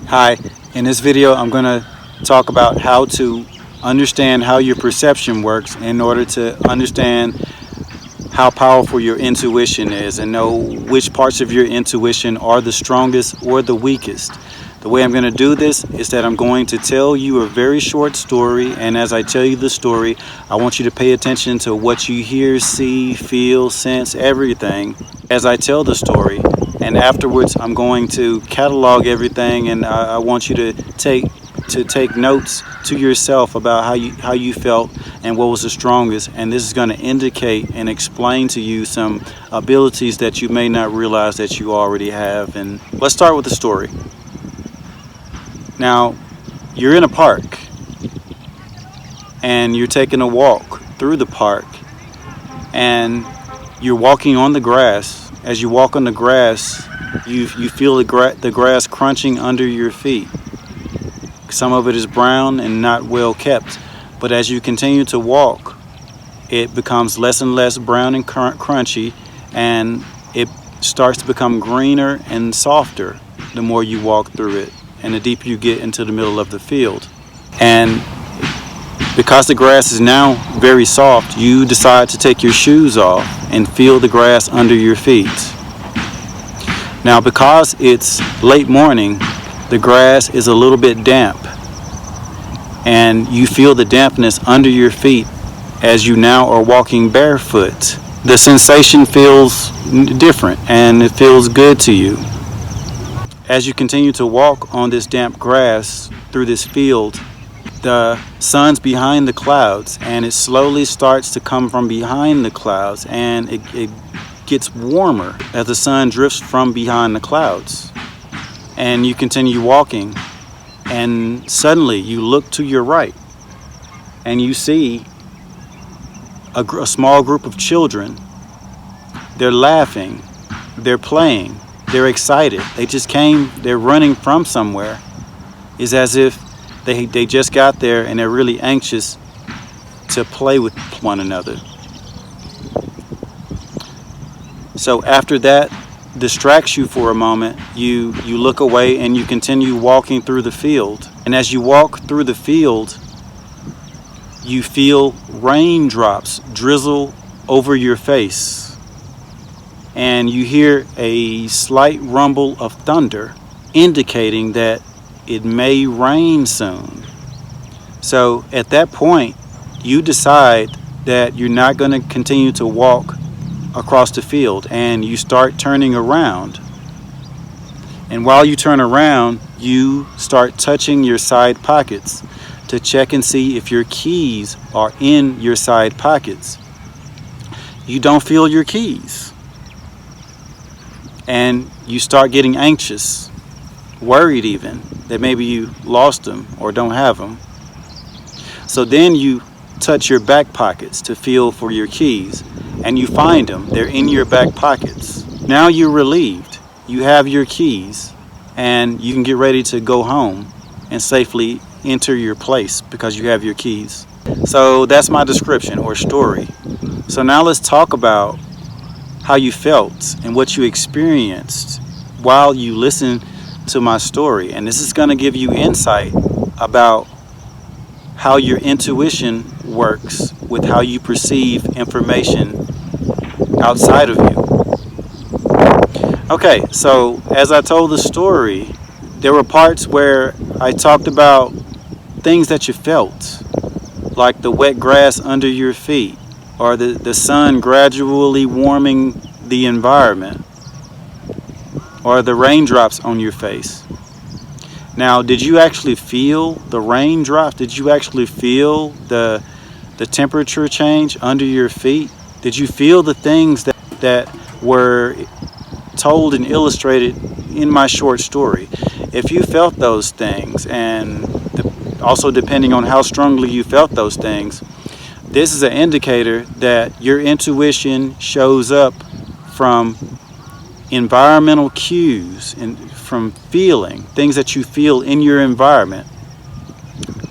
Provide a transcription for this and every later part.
Hi, in this video I'm going to talk about how to understand how your perception works in order to understand how powerful your intuition is and know which parts of your intuition are the strongest or the weakest. The way I'm going to do this is that I'm going to tell you a very short story, and as I tell you the story, I want you to pay attention to what you hear, see, feel, sense, everything as I tell the story. And afterwards I'm going to catalog everything, and I want you to take notes to yourself about how you felt and what was the strongest, and this is going to indicate and explain to you some abilities that you may not realize that you already have. And let's start with the story. Now, you're in a park and you're taking a walk through the park, and you're walking on the grass. As you walk on the grass, you feel the grass crunching under your feet. Some of it is brown and not well kept, but as you continue to walk, it becomes less and less brown and crunchy, and it starts to become greener and softer the more you walk through it and the deeper you get into the middle of the field. And because the grass is now very soft, you decide to take your shoes off and feel the grass under your feet. Now, because it's late morning, the grass is a little bit damp, and you feel the dampness under your feet as you now are walking barefoot. The sensation feels different and it feels good to you. As you continue to walk on this damp grass through this field, the sun's behind the clouds, and it slowly starts to come from behind the clouds, and it gets warmer as the sun drifts from behind the clouds. And you continue walking, and suddenly you look to your right and you see a small group of children. They're laughing, they're playing, they're excited. They're running from somewhere. It's as if they just got there and they're really anxious to play with one another. So after that distracts you for a moment, you look away and you continue walking through the field. And as you walk through the field, you feel raindrops drizzle over your face, and you hear a slight rumble of thunder, indicating that it may rain soon. So at that point, you decide that you're not going to continue to walk across the field, and you start turning around. And while you turn around, you start touching your side pockets to check and see if your keys are in your side pockets. You don't feel your keys, and you start getting anxious, worried even that maybe you lost them or don't have them. So then you touch your back pockets to feel for your keys, and you find them. They're in your back pockets. Now you're relieved. You have your keys, and you can get ready to go home and safely enter your place because you have your keys. So that's my description or story. So now let's talk about how you felt and what you experienced while you listened to my story. And this is going to give you insight about how your intuition works with how you perceive information outside of you. Okay, so as I told the story, there were parts where I talked about things that you felt, like the wet grass under your feet, or the sun gradually warming the environment, or the raindrops on your face. Now, did you actually feel the raindrops? Did you actually feel the temperature change under your feet? Did you feel the things that were told and illustrated in my short story? If you felt those things, and also depending on how strongly you felt those things, this is an indicator that your intuition shows up from environmental cues and from feeling things that you feel in your environment.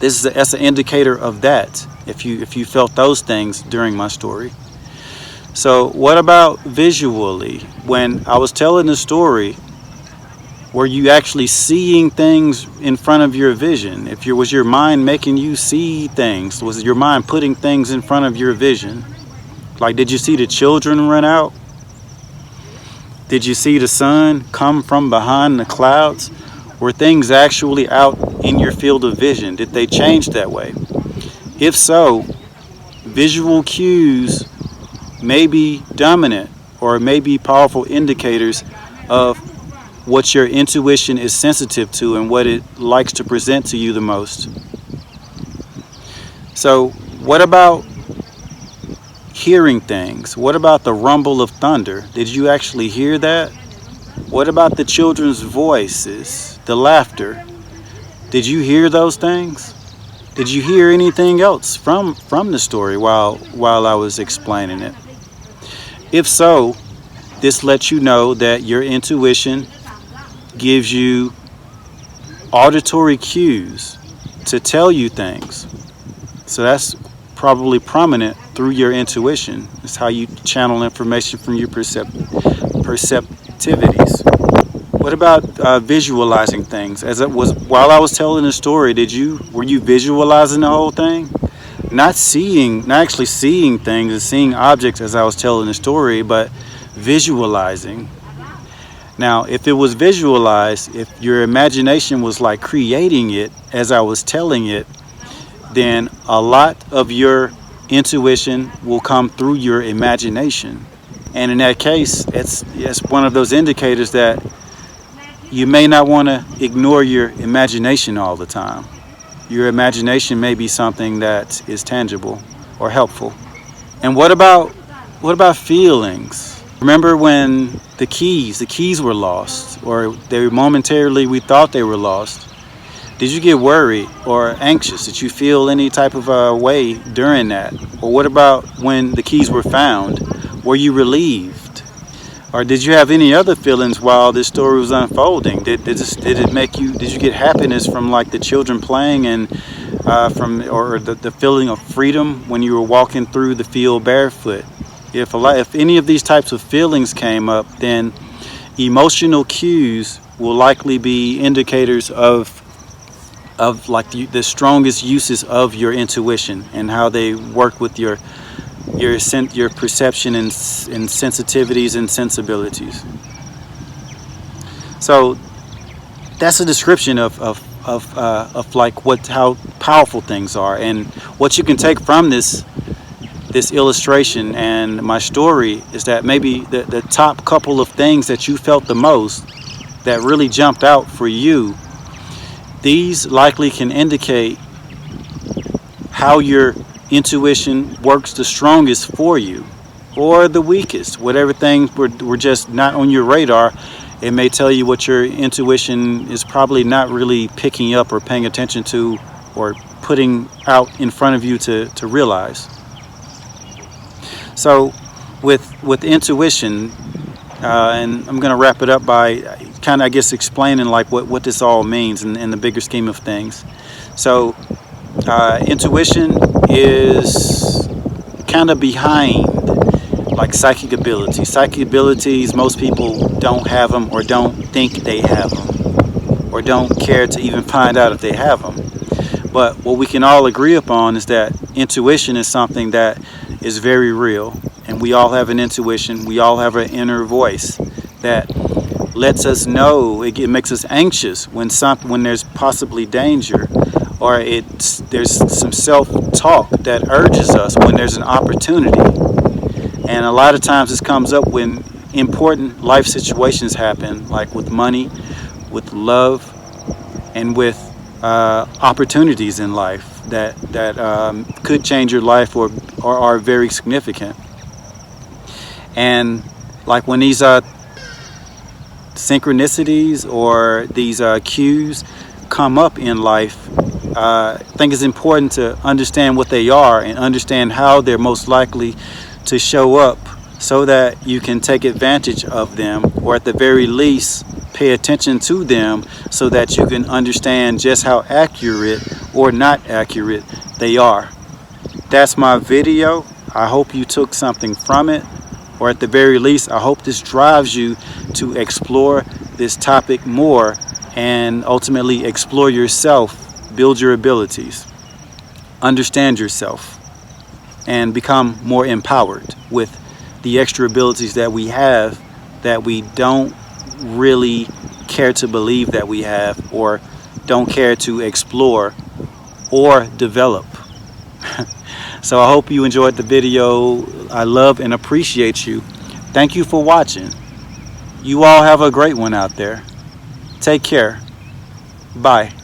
That's an indicator of that, if you felt those things during my story. So what about visually? When I was telling the story, Were you actually seeing things in front of your vision? Was your mind making you see things? Was your mind putting things in front of your vision? Like, did you see the children run out? Did you see the sun come from behind the clouds? Were things actually out in your field of vision? Did they change that way? If so, visual cues may be dominant or may be powerful indicators of what your intuition is sensitive to and what it likes to present to you the most. So, what about hearing things? What about the rumble of thunder? Did you actually hear that? What about the children's voices, the laughter? Did you hear those things? Did you hear anything else from the story while I was explaining it? If so, this lets you know that your intuition gives you auditory cues to tell you things. So that's probably prominent through your intuition. It's how you channel information from your perceptivities. What about visualizing things? As it was while I was telling the story, were you visualizing the whole thing? Not actually seeing things and seeing objects as I was telling the story, but visualizing. Now, if it was visualized, if your imagination was like creating it as I was telling it, then a lot of your intuition will come through your imagination. And in that case, it's one of those indicators that you may not want to ignore your imagination all the time. Your imagination may be something that is tangible or helpful. And what about feelings? Remember when the keys were lost, or we thought they were lost? Did you get worried or anxious? Did you feel any type of way during that? Or what about when the keys were found? Were you relieved? Or did you have any other feelings while this story was unfolding? Did you get happiness from like the children playing and the feeling of freedom when you were walking through the field barefoot? If any of these types of feelings came up, then emotional cues will likely be indicators of like the strongest uses of your intuition and how they work with your perception and sensitivities and sensibilities. So that's a description of like how powerful things are, and what you can take from this illustration and my story is that maybe the top couple of things that you felt the most that really jumped out for you, these likely can indicate how your intuition works the strongest for you, or the weakest. Whatever things were just not on your radar, it may tell you what your intuition is probably not really picking up or paying attention to or putting out in front of you to realize. So with intuition, and I'm going to wrap it up by kind of, I guess, explaining like what this all means in the bigger scheme of things. So intuition is kind of behind like psychic abilities. Psychic abilities, most people don't have them or don't think they have them or don't care to even find out if they have them. But what we can all agree upon is that intuition is something that is very real, and we all have an intuition. We all have an inner voice that lets us know. It makes us anxious when there's possibly danger, or there's some self-talk that urges us when there's an opportunity. And a lot of times this comes up when important life situations happen, like with money, with love, and with opportunities in life that could change your life or are very significant. And like when these synchronicities or these cues come up in life, I think it's important to understand what they are and understand how they're most likely to show up, so that you can take advantage of them, or at the very least pay attention to them, so that you can understand just how accurate or not accurate they are. That's my video. I hope you took something from it, or at the very least I hope this drives you to explore this topic more and ultimately explore yourself, build your abilities, understand yourself, and become more empowered with the extra abilities that we have that we don't really care to believe that we have, or don't care to explore or develop. So I hope you enjoyed the video. I love and appreciate you. Thank you for watching. You all have a great one out there. Take care. Bye.